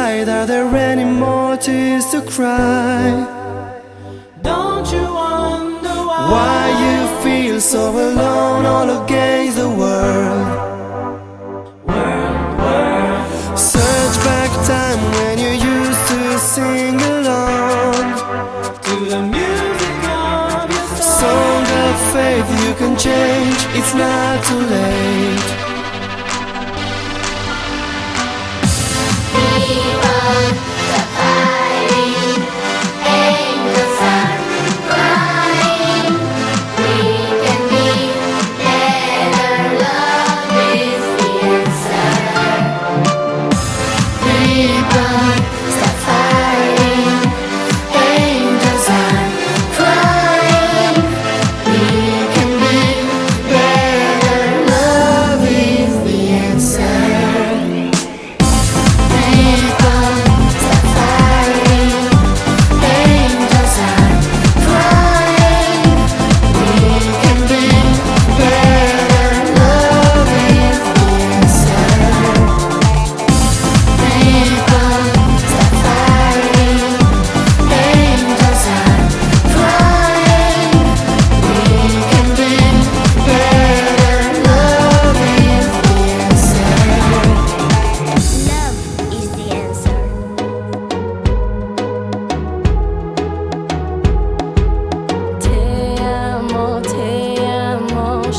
inside, are there any more tears to cry? Don't you wonder Why you feel so alone all against the world? Search back time when you used to sing along to the music of your song of faith. You can change, it's not too late.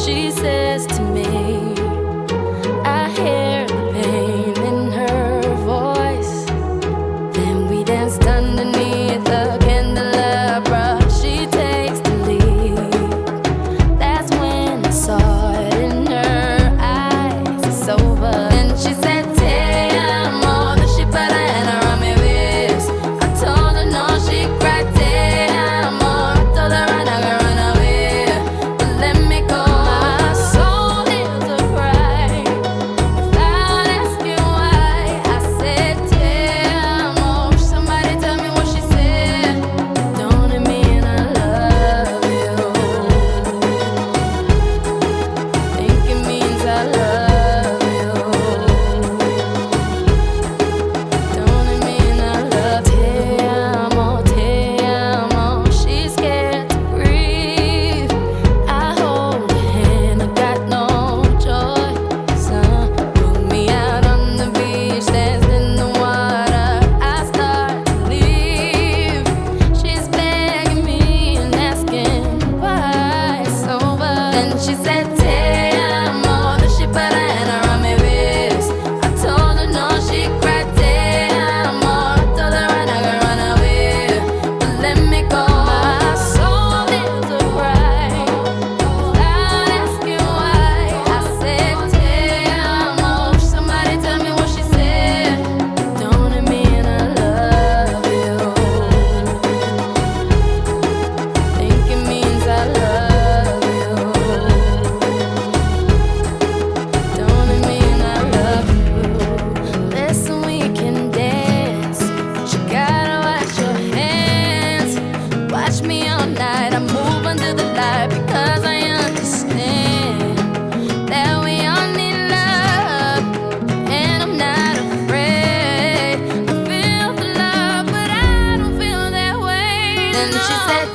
She says to me, I hear the pain in her voice. Then we danced underneath the candelabra. She takes the lead. That's when I saw it in her eyes. It's over. Then she said, te amo. Then she put her hand around my waist. I told her no, she cried, te amo. I told her I'm not gonna run away, but let me go. She said, te amo. Then she put her hand around my waist. I told her no, she cried, te amo. I told her I'm not gonna run away, but let me go. My soul is a cry without asking why. I said, te amo. Somebody tell me what she said. Don't it mean I love you? Think it means I love you. Because I understand that we all need love, and I'm not afraid. I feel the love, but I don't feel that way. Then she said,